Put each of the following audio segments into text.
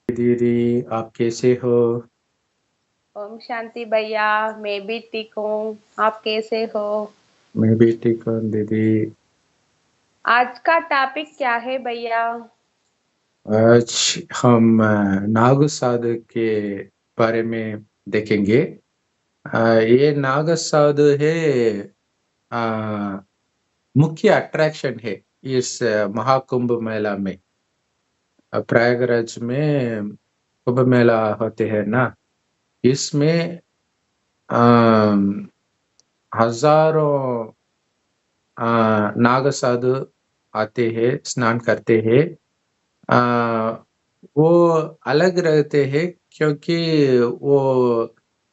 दीदी, आप कैसे हो? ओम शांति भैया। मैं भी ठीक हूँ। आप कैसे हो? मैं भी ठीक हूँ दीदी। आज का टॉपिक क्या है भैया? आज हम नाग साधु के बारे में देखेंगे। ये नाग साधु है, अ, मुख्य अट्रैक्शन है इस महाकुंभ मेला में। प्रयागराज में कुंभ मेला होते हैं ना, इसमें अम, हजारों नाग साधु आते हैं, स्नान करते हैं। अ, वो अलग रहते हैं क्योंकि वो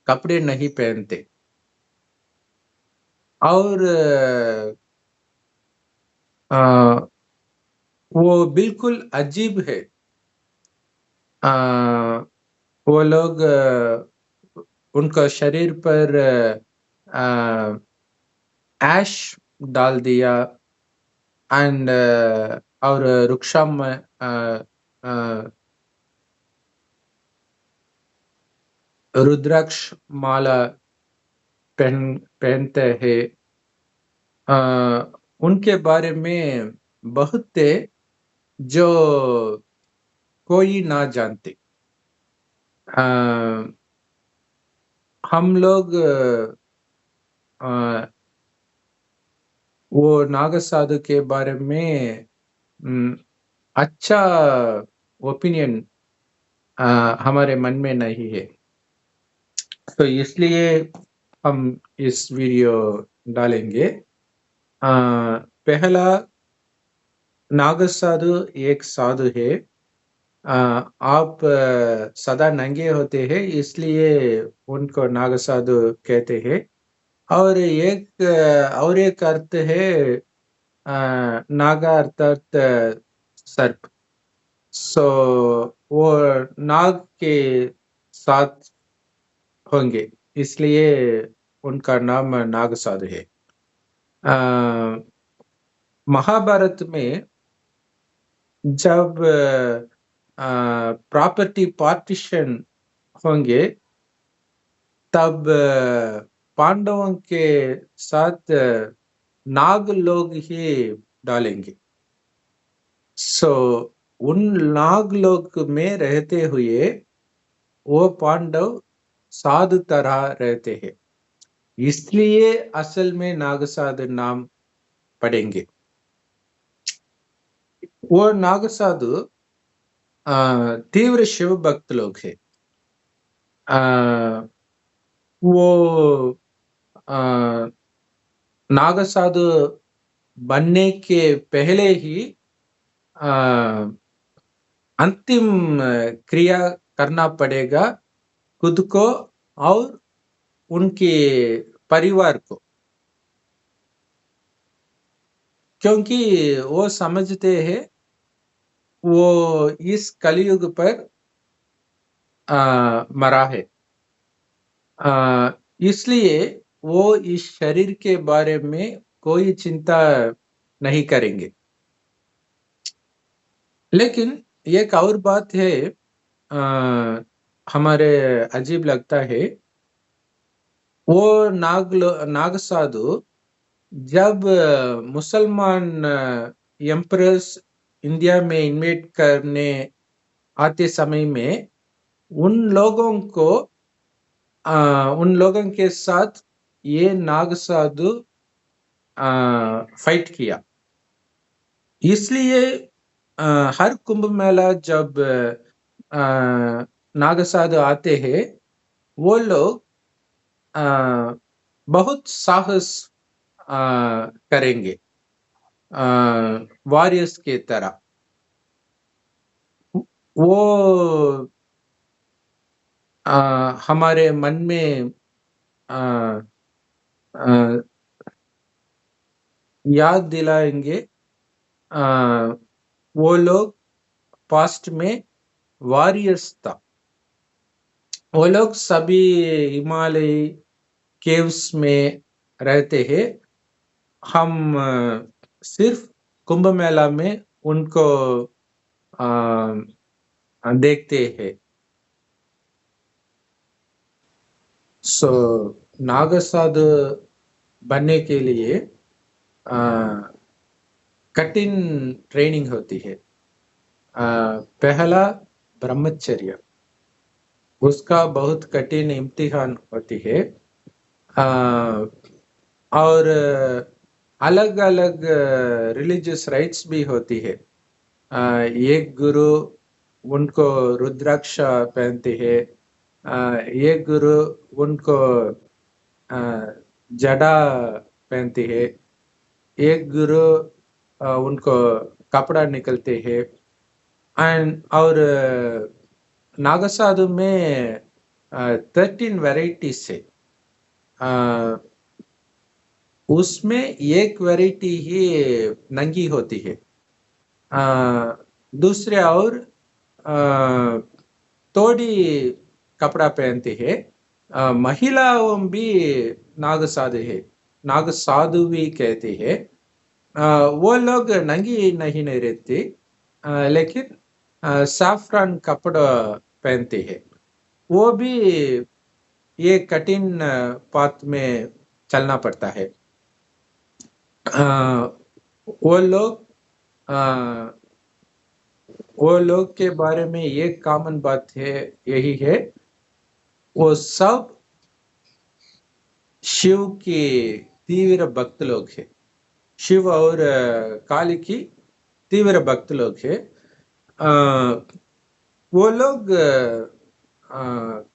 कपड़े नहीं पहनते और अ, वो बिल्कुल अजीब है। अ, वो लोग उनका शरीर पर ऐश डाल दिया एंड और वृक्षम में अ, रुद्राक्ष माला पहनते हैं। अ, उनके बारे में बहुत थे जो कोई ना जानते। अ, हम लोग अ, वो नाग साधु के बारे में अच्छा ओपिनियन हमारे मन में नहीं है, तो इसलिए हम इस वीडियो डालेंगे। पहला, नाग साधु एक साधु है। आप सदा नंगे होते हैं, इसलिए उनको नाग साधु कहते हैं। और एक अर्थ है, नागा अर्थात सर्प। सो वो नाग के साथ होंगे, इसलिए उनका नाम नाग साधु है। अ, महाभारत में जब प्रॉपर्टी पार्टीशन होंगे, तब पांडवों के साथ नाग लोग ही डालेंगे। सो उन नाग लोग में रहते हुए वो पांडव साधु तरह रहते हैं, इसलिए असल में नाग साधु नाम पड़ेंगे। वो नाग साधु तीव्र शिव भक्त लोग हैं। अ, वो अ, नाग साधु बनने के पहले ही अ, अंतिम क्रिया करना पड़ेगा खुद को और उनके परिवार को, क्योंकि वो समझते हैं वो इस कलयुग पर मरा है। इसलिए वो इस शरीर के बारे में कोई चिंता नहीं करेंगे। लेकिन एक और बात है, हमारे अजीब लगता है। वो नाग साधु जब मुसलमान एम्परर्स इंडिया में इन्वेट करने आते समय में उन लोगों को उन लोगों के साथ ये नाग साधु फाइट किया। इसलिए हर कुंभ मेला जब नाग साधु आते हैं, वो लोग बहुत साहस करेंगे, वॉरियर्स के तरह। वो हमारे मन में अ, अ, याद दिलाएंगे। अ, वो लोग पास्ट में वॉरियर्स था। वो लोग सभी हिमालय केव्स में रहते हैं। हम सिर्फ कुंभ मेला में उनको देखते हैं। सो नाग साधु बनने के लिए अ, कठिन ट्रेनिंग होती है। पहला ब्रह्मचर्य, उसका बहुत कठिन इम्तिहान होती है। अ, और अलग अलग रिलीजियस राइट्स भी होती है। एक गुरु उनको रुद्राक्ष पहनते हैं, एक गुरु उनको अ, जड़ा पहनते हैं, एक गुरु उनको कपड़ा निकलते हैं। एंड और नागसाधु में 13 वेराइटीज है। अ, उसमें एक वैरायटी ही नंगी होती है। दूसरे और तोड़ी कपड़ा पहनते हैं। महिलाओं भी नाग साधु है, नाग साधु भी कहते हैं। वो लोग नंगी नहीं रहते, लेकिन साफ्रान कपड़ा पहनते हैं। वो भी ये कठिन पाथ में चलना पड़ता है। वो लोग वो लोग के बारे में एक कॉमन बात है, यही है, वो सब शिव के तीव्र भक्त लोग हैं। शिव और काली की तीव्र भक्त लोग हैं। वो लोग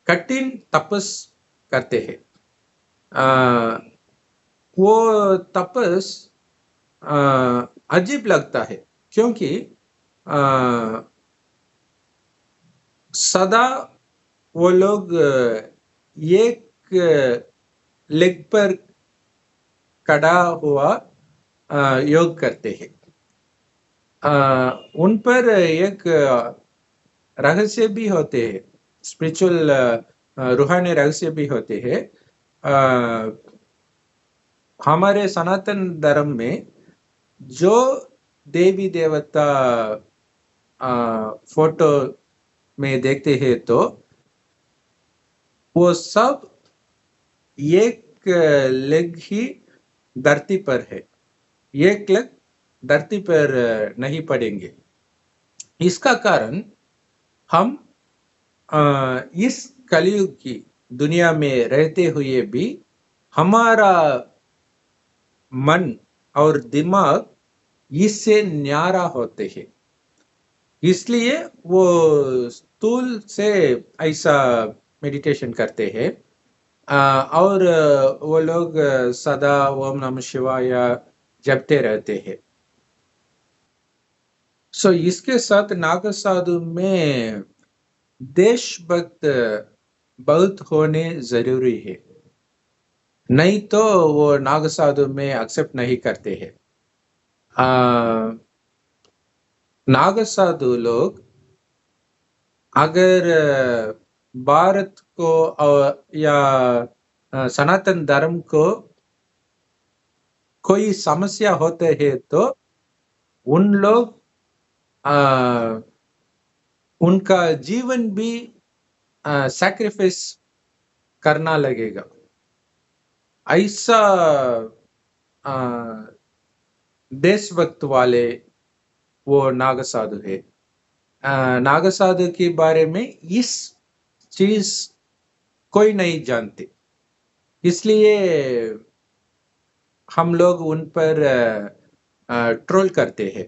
कठिन तपस करते हैं। वो तपस अजीब लगता है, क्योंकि सदा वो लोग एक लेग पर खड़ा हुआ योग करते हैं। उन पर एक रहस्य भी होते हैं, स्पिरिचुअल रूहानी रहस्य भी होते हैं। हमारे सनातन धर्म में जो देवी देवता फोटो में देखते हैं, तो वो सब एक लेग ही धरती पर है, एक लेग धरती पर नहीं पड़ेंगे। इसका कारण हम इस कलयुग की दुनिया में रहते हुए भी हमारा मन और दिमाग इससे न्यारा होते हैं, इसलिए वो स्थूल से ऐसा मेडिटेशन करते हैं। और वो लोग सदा ओम नमः शिवाय जपते रहते हैं। सो इसके साथ नाग साधु में देशभक्त बहुत होने जरूरी है, नहीं तो वो नाग साधु में एक्सेप्ट नहीं करते हैं। नाग साधु लोग अगर भारत को या सनातन धर्म को कोई समस्या होते है, तो उन लोग उनका जीवन भी सैक्रिफाइस करना लगेगा। ऐसा देशभक्त वाले वो नाग साधु है। नाग साधु के बारे में इस चीज कोई नहीं जानते, इसलिए हम लोग उन पर ट्रोल करते हैं।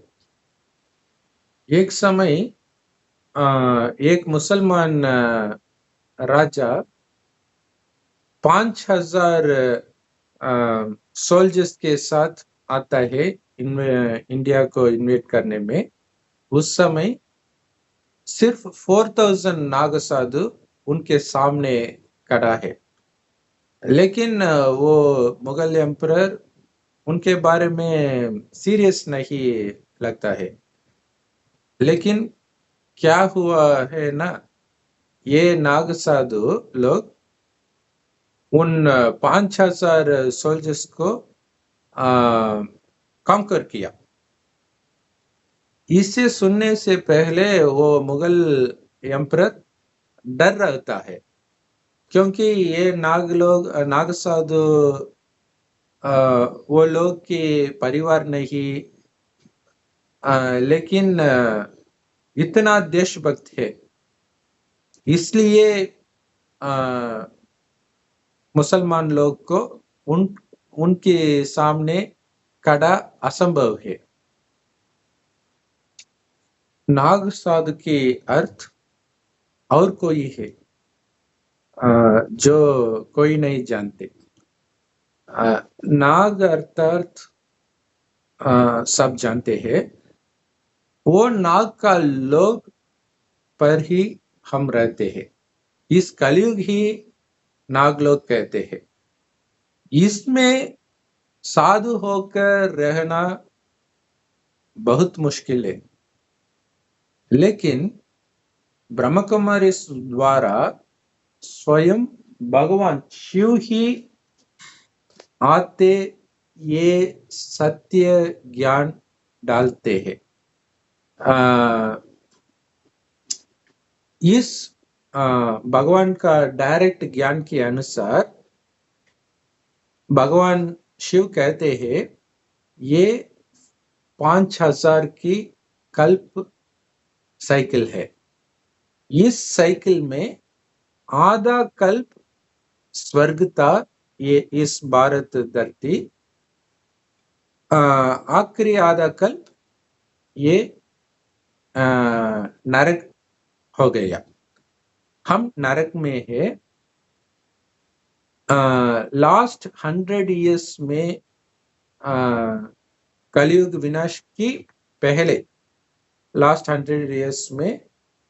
एक समय एक मुसलमान राजा 5000 सोल्जर्स के साथ आता है इंडिया को इन्वेट करने में। उस समय सिर्फ 4000 नाग साधु उनके सामने खड़ा है, लेकिन वो मुगल एम्परर उनके बारे में सीरियस नहीं लगता है। लेकिन क्या हुआ है ना, ये नाग साधु लोग उन 5000 सोल्जर्स को कॉन्कर किया। इसे सुनने से पहले वो मुगल एम्परर डर रहता है, क्योंकि ये नाग साधु वो लोग के परिवार नहीं, लेकिन इतना देशभक्त है, इसलिए मुसलमान लोग को उनके सामने खड़ा असंभव है। नाग साधु के अर्थ और कोई है जो कोई नहीं जानते। नाग अर्थात सब जानते हैं, वो नाग का लोग पर ही हम रहते हैं, इस कलयुग ही नागलोक कहते हैं। इसमें साधु होकर रहना बहुत मुश्किल है, लेकिन ब्रह्म कुमारी द्वारा स्वयं भगवान शिव ही आते ये सत्य ज्ञान डालते हैं। इस भगवान का डायरेक्ट ज्ञान के अनुसार भगवान शिव कहते हैं ये 5000 की कल्प साइकिल है। इस साइकिल में आधा कल्प स्वर्ग था, ये इस भारत धरती, आखिरी आधा कल्प ये नरक हो गया, हम नरक में है। लास्ट 100 इयर्स में कलयुग विनाश की पहले लास्ट 100 इयर्स में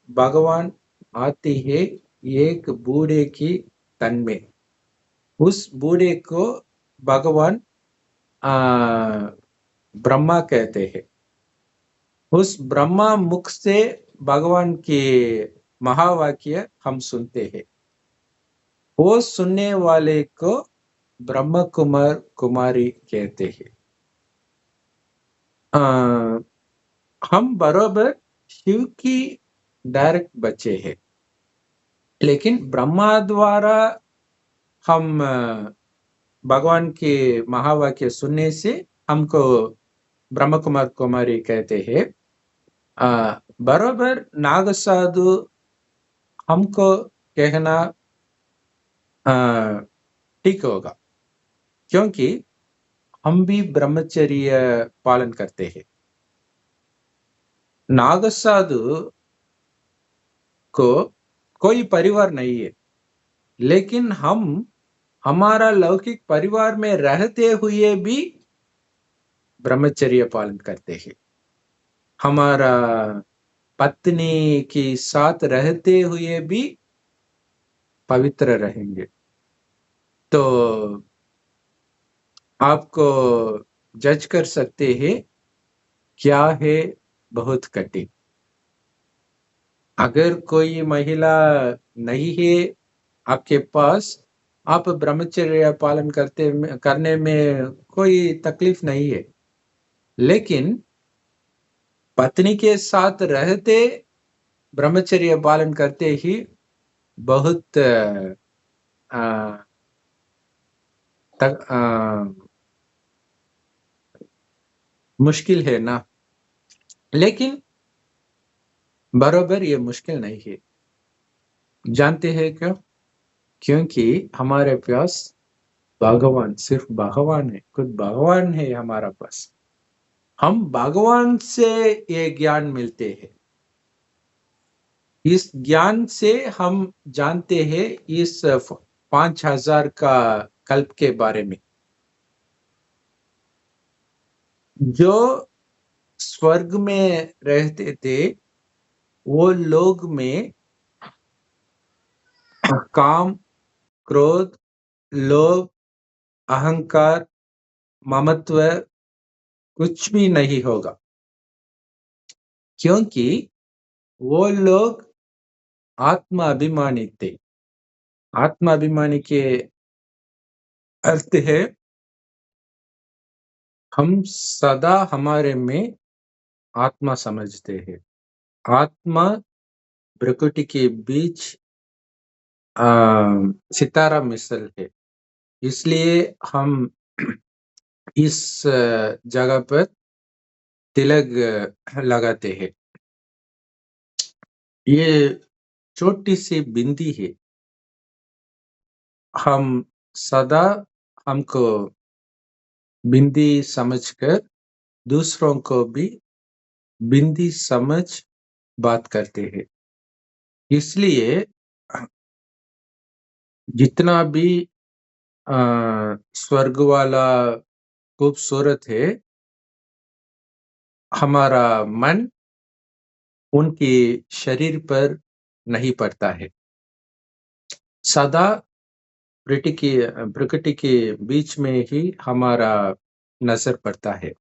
भगवान आती है एक बूढ़े की तन में। उस बूढ़े को भगवान ब्रह्मा कहते हैं। उस ब्रह्मा मुख से भगवान के महावाक्य हम सुनते हैं। वो सुनने वाले को ब्रह्म कुमार कुमारी कहते हैं। हम बराबर शिव की डायरेक्ट बच्चे हैं, लेकिन ब्रह्मा द्वारा हम भगवान के महावाक्य सुनने से हमको ब्रह्म कुमार कुमारी कहते हैं। बराबर नाग साधु हमको कहना ठीक होगा, क्योंकि हम भी ब्रह्मचर्य पालन करते हैं। नाग साधु को कोई परिवार नहीं है, लेकिन हम हमारा लौकिक परिवार में रहते हुए भी ब्रह्मचर्य पालन करते हैं। हमारा पत्नी के साथ रहते हुए भी पवित्र रहेंगे। तो आपको जज कर सकते हैं क्या है बहुत कठिन। अगर कोई महिला नहीं है आपके पास, आप ब्रह्मचर्य पालन करने में कोई तकलीफ नहीं है, लेकिन पत्नी के साथ रहते ब्रह्मचर्य पालन करते ही बहुत मुश्किल है ना। लेकिन बराबर ये मुश्किल नहीं है। जानते हैं क्यों? क्योंकि हमारे पास भगवान, सिर्फ भगवान है, खुद भगवान है हमारा पास। हम भगवान से ये ज्ञान मिलते हैं। इस ज्ञान से हम जानते हैं इस 5000 का कल्प के बारे में। जो स्वर्ग में रहते थे वो लोग में काम, क्रोध, लोभ, अहंकार, ममत्व कुछ भी नहीं होगा, क्योंकि वो लोग आत्माभिमानी थे। आत्माभिमानी के अर्थ है हम सदा हमारे में आत्मा समझते हैं। आत्मा प्रकृति के बीच सितारा मिसल है, इसलिए हम इस जगह पर तिलक लगाते हैं। ये छोटी सी बिंदी है, हम सदा हमको बिंदी समझकर दूसरों को भी बिंदी समझ बात करते हैं। इसलिए जितना भी स्वर्ग वाला खूबसूरत है, हमारा मन उनके शरीर पर नहीं पड़ता है, सदा प्रकृति के बीच में ही हमारा नजर पड़ता है।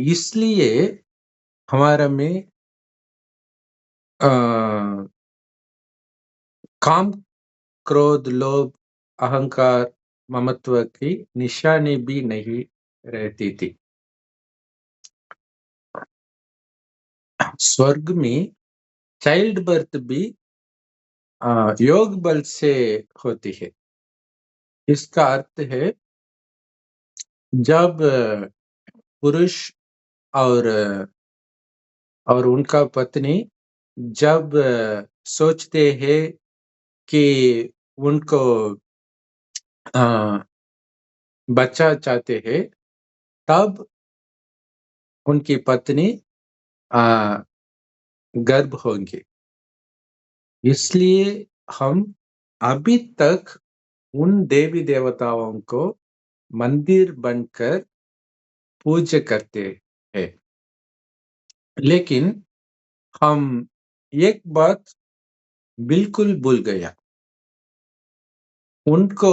इसलिए हमारा में काम, क्रोध, लोभ, अहंकार, ममत्व की निशानी भी नहीं रहती थी। स्वर्ग में चाइल्ड बर्थ भी योग बल से होती है। इसका अर्थ है जब पुरुष और उनका पत्नी जब सोचते हैं कि उनको बच्चा चाहते हैं, तब उनकी पत्नी गर्भ होंगे। इसलिए हम अभी तक उन देवी देवताओं को मंदिर बनकर पूजा करते हैं। लेकिन हम एक बात बिल्कुल भूल गया, उनको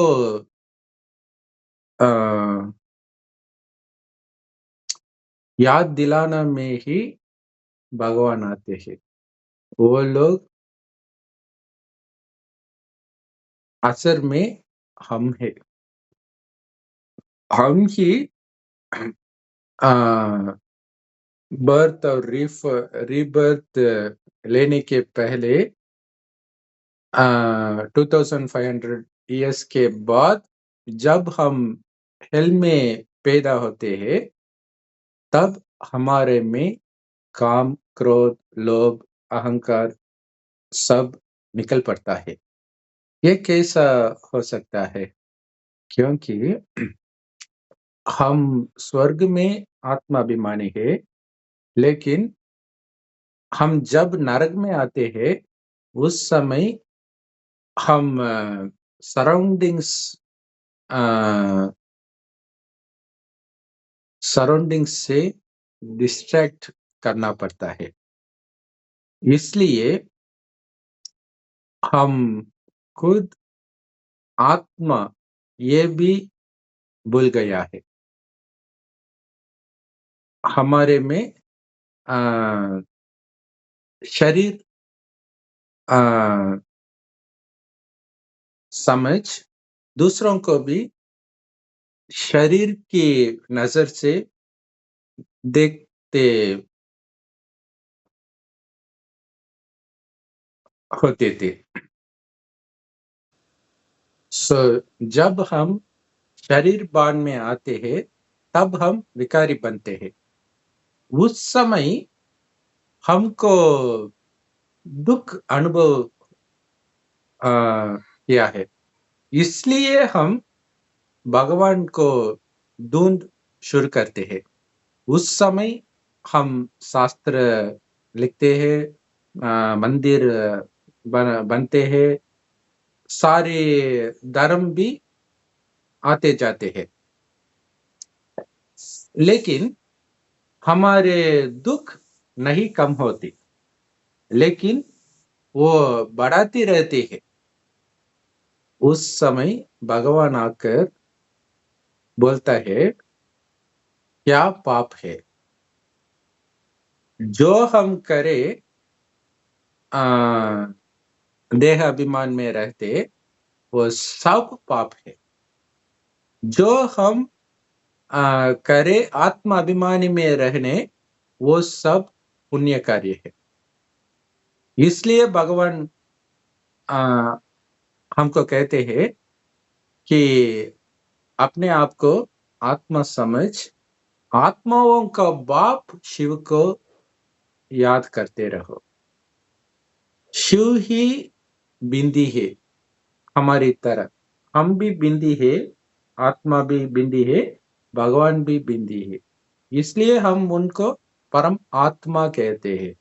याद दिलाना में ही भगवान आते हैं। वो लोग असर में हम हैं। हम ही बर्थ और रीबर्थ लेने के पहले 2500 ईयर्स के बाद जब हम हेल में पैदा होते हैं, तब हमारे में काम, क्रोध, लोभ, अहंकार सब निकल पड़ता है। ये कैसा हो सकता है? क्योंकि हम स्वर्ग में आत्माभिमानी है, लेकिन हम जब नरक में आते हैं, उस समय हम सराउंडिंग्स से डिस्ट्रैक्ट करना पड़ता है। इसलिए हम खुद आत्मा ये भी भूल गया है। हमारे में शरीर समझ दूसरों को भी शरीर की नजर से देखते होते थे। जब हम शरीर बाण में आते हैं, तब हम विकारी बनते हैं। उस समय हमको दुख अनुभव किया है, इसलिए हम भगवान को ढूंढ शुरू करते हैं। उस समय हम शास्त्र लिखते हैं, मंदिर बनते हैं, सारे धर्म भी आते जाते हैं, लेकिन हमारे दुख नहीं कम होती, लेकिन वो बढ़ाती रहती है। उस समय भगवान आकर बोलता है, क्या पाप है जो हम करें देह अभिमान में रहते, वो सब पाप है। जो हम करे आत्मा अभिमानी में रहने, वो सब पुण्य कार्य है। इसलिए भगवान आ, हमको कहते हैं कि अपने आप को आत्मा समझ आत्माओं का बाप शिव को याद करते रहो। शिव ही बिंदी है हमारी तरह, हम भी बिंदी है, आत्मा भी बिंदी है, भगवान भी बिंदी है। इसलिए हम उनको परम आत्मा कहते हैं।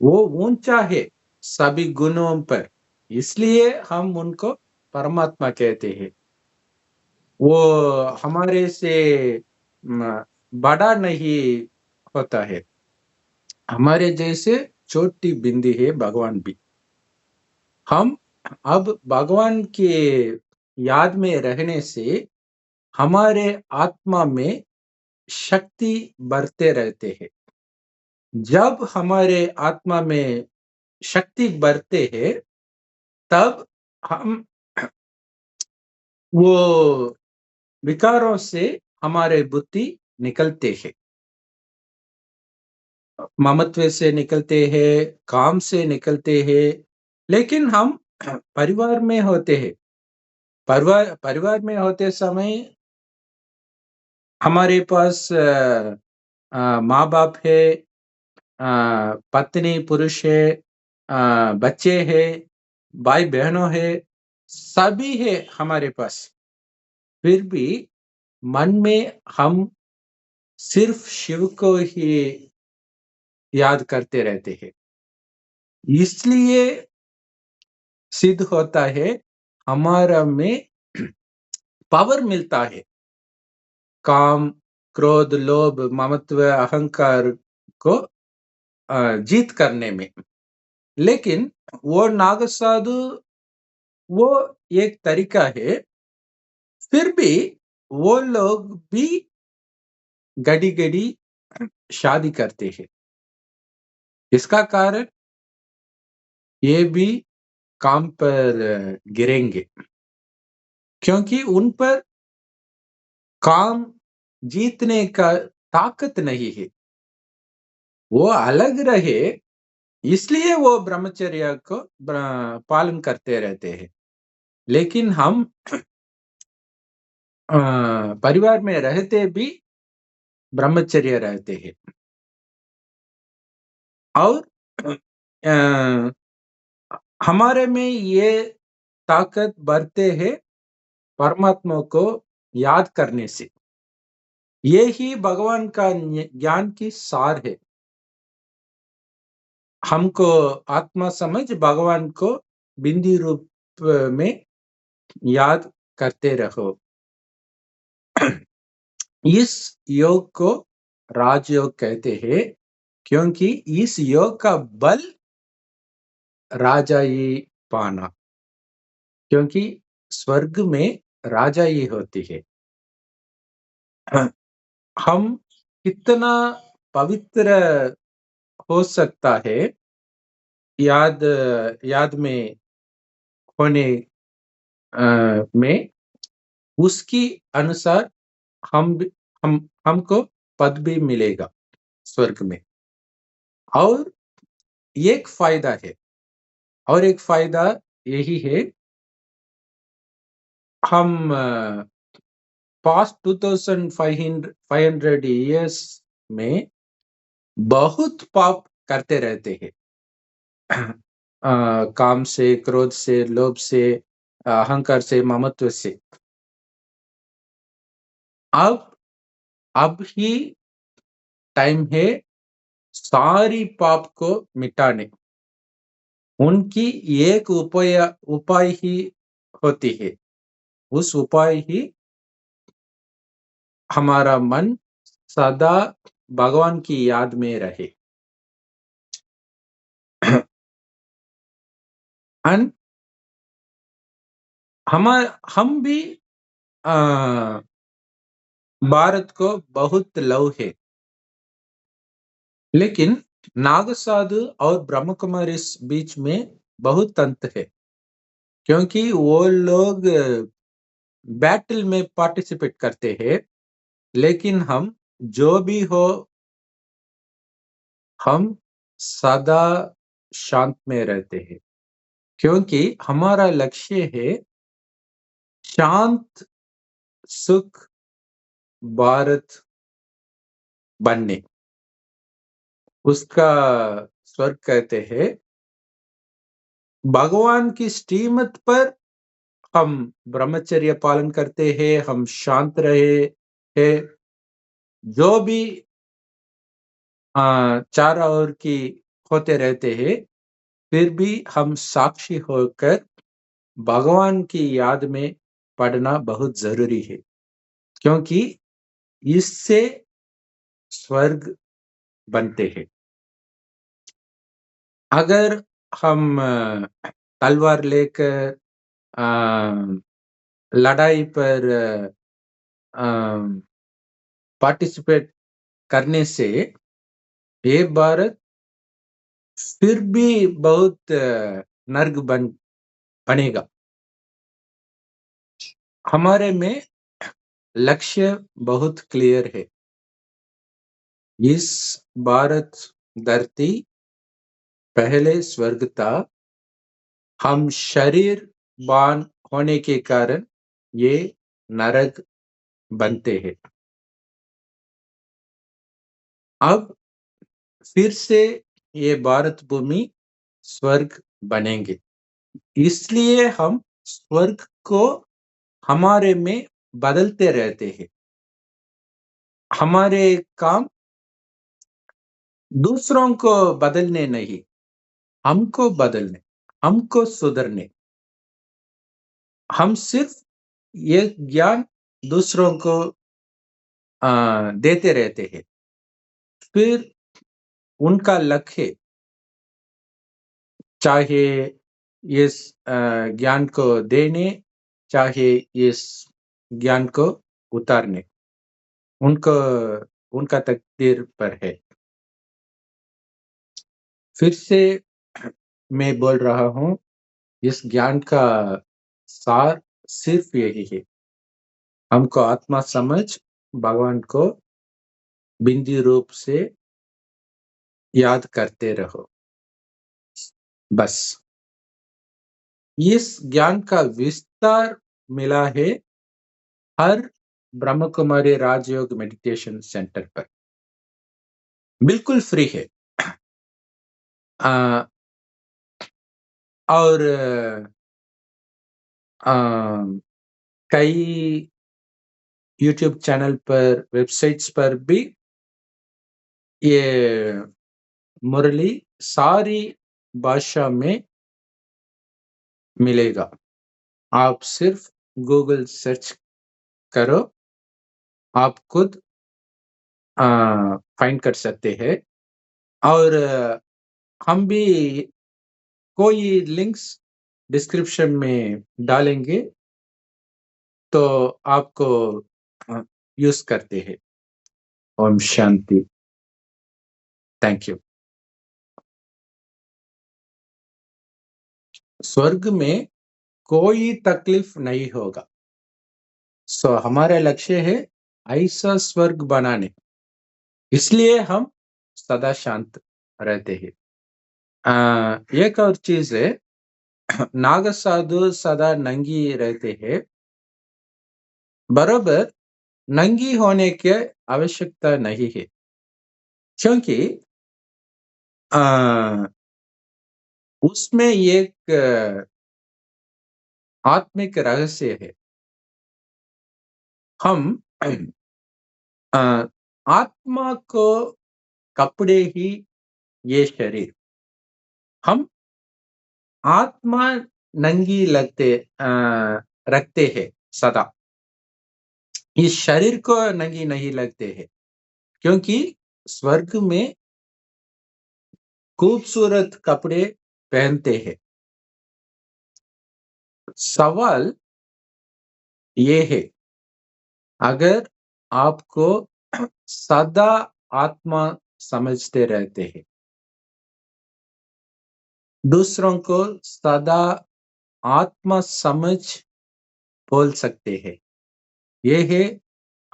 वो ऊंचा है सभी गुणों पर, इसलिए हम उनको परमात्मा कहते हैं। वो हमारे से बड़ा नहीं होता है, हमारे जैसे छोटी बिंदी है भगवान भी। हम अब भगवान के याद में रहने से हमारे आत्मा में शक्ति बढ़ते रहते हैं। जब हमारे आत्मा में शक्ति बढ़ते हैं तब हम वो विकारों से हमारे बुद्धि निकलते हैं, ममत्व से निकलते हैं, काम से निकलते हैं। लेकिन हम परिवार में होते हैं, परिवार में होते समय हमारे पास माँ बाप है, पत्नी पुरुष है, बच्चे है, भाई बहनों है, सभी है हमारे पास। फिर भी मन में हम सिर्फ शिव को ही याद करते रहते हैं। इसलिए सिद्ध होता है हमारा में पावर मिलता है काम, क्रोध, लोभ, ममत्व, अहंकार को जीत करने में। लेकिन वो नाग साधु वो एक तरीका है, फिर भी वो लोग भी घड़ी घड़ी शादी करते हैं। इसका कारण ये भी काम पर गिरेंगे, क्योंकि उन पर काम जीतने का ताकत नहीं है। वो अलग रहे, इसलिए वो ब्रह्मचर्य को पालन करते रहते हैं। लेकिन हम परिवार में रहते भी ब्रह्मचर्य रहते हैं। और हमारे में ये ताकत बढ़ते हैं परमात्मा को याद करने से। ये ही भगवान का ज्ञान की सार है। हमको आत्मा समझ भगवान को बिंदी रूप में याद करते रहो। इस योग को राजयोग कहते हैं, क्योंकि इस योग का बल राजाई पाना, क्योंकि स्वर्ग में राजाई होती है। हम कितना पवित्र हो सकता है याद में होने में, उसकी अनुसार हमको पद भी मिलेगा स्वर्ग में। और एक फायदा है, और एक फायदा यही है, हम पास्ट 2500 ईयर्स में बहुत पाप करते रहते हैं। काम से, क्रोध से, लोभ से, अहंकार से, ममत्व से। अब ही टाइम है सारी पाप को मिटाने। उनकी एक उपाय ही होती है, उस उपाय ही हमारा मन सदा भगवान की याद में रहे। हम भी भारत को बहुत लव है, लेकिन नाग साधु और ब्रह्म कुमारी बीच में बहुत अंतर है, क्योंकि वो लोग बैटल में पार्टिसिपेट करते हैं। लेकिन हम जो भी हो, हम सदा शांत में रहते हैं, क्योंकि हमारा लक्ष्य है शांत सुख भारत बनने। उसका स्वर्ग कहते हैं भगवान की श्रीमत पर हम ब्रह्मचर्य पालन करते हैं, हम शांत रहे हैं, जो भी चारों ओर की होते रहते हैं, फिर भी हम साक्षी होकर भगवान की याद में पढ़ना बहुत जरूरी है, क्योंकि इससे स्वर्ग बनते हैं। अगर हम तलवार लेकर लड़ाई पर पार्टिसिपेट करने से ये भारत फिर भी बहुत नर्क बनेगा। हमारे में लक्ष्य बहुत क्लियर है। इस भारत धरती पहले स्वर्ग था। हम शरीरवान होने के कारण ये नरक बनते हैं। अब फिर से ये भारत भूमि स्वर्ग बनेंगे, इसलिए हम स्वर्ग को हमारे में बदलते रहते हैं। हमारे काम दूसरों को बदलने नहीं, हमको बदलने, हमको सुधरने। हम सिर्फ ये ज्ञान दूसरों को देते रहते हैं, फिर उनका लक्ष्य चाहे इस ज्ञान को देने, चाहे इस ज्ञान को उतारने, उनको उनका तकदीर पर है। फिर से मैं बोल रहा हूँ, इस ज्ञान का सार सिर्फ यही है, हमको आत्मा समझ भगवान को बिंदु रूप से याद करते रहो, बस। इस ज्ञान का विस्तार मिला है हर ब्रह्म कुमारी राजयोग मेडिटेशन सेंटर पर, बिल्कुल फ्री है। और कई यूट्यूब चैनल पर, वेबसाइट्स पर भी ये मुरली सारी भाषा में मिलेगा। आप सिर्फ गूगल सर्च करो, आप खुद फाइंड कर सकते हैं। और हम भी कोई लिंक्स डिस्क्रिप्शन में डालेंगे, तो आपको यूज करते हैं। ओम शांति। Thank you. स्वर्ग में कोई तकलीफ नहीं होगा। सो हमारा लक्ष्य है ऐसा स्वर्ग बनाने, इसलिए हम सदा शांत रहते हैं। एक और चीज है, नाग साधु सदा नंगी रहते हैं। बराबर नंगी होने की आवश्यकता नहीं है, क्योंकि उसमें एक आत्मिक रहस्य है। हम आत्मा को कपड़े ही ये शरीर, हम आत्मा नंगी रखते हैं सदा, इस शरीर को नंगी नहीं लगते हैं, क्योंकि स्वर्ग में खूबसूरत कपड़े पहनते हैं। सवाल ये है, अगर आपको सदा आत्मा समझते रहते हैं, दूसरों को सदा आत्मा समझ बोल सकते हैं, ये है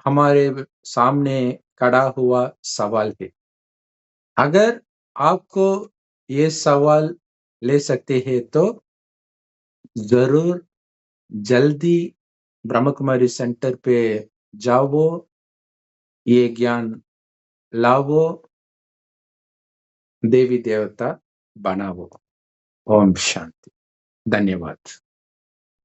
हमारे सामने खड़ा हुआ सवाल है। अगर आपको ये सवाल ले सकते हैं तो जरूर जल्दी ब्रह्म कुमारी सेंटर पे जाओ, ये ज्ञान लाओ, देवी देवता बनाओ। ओम शांति। धन्यवाद।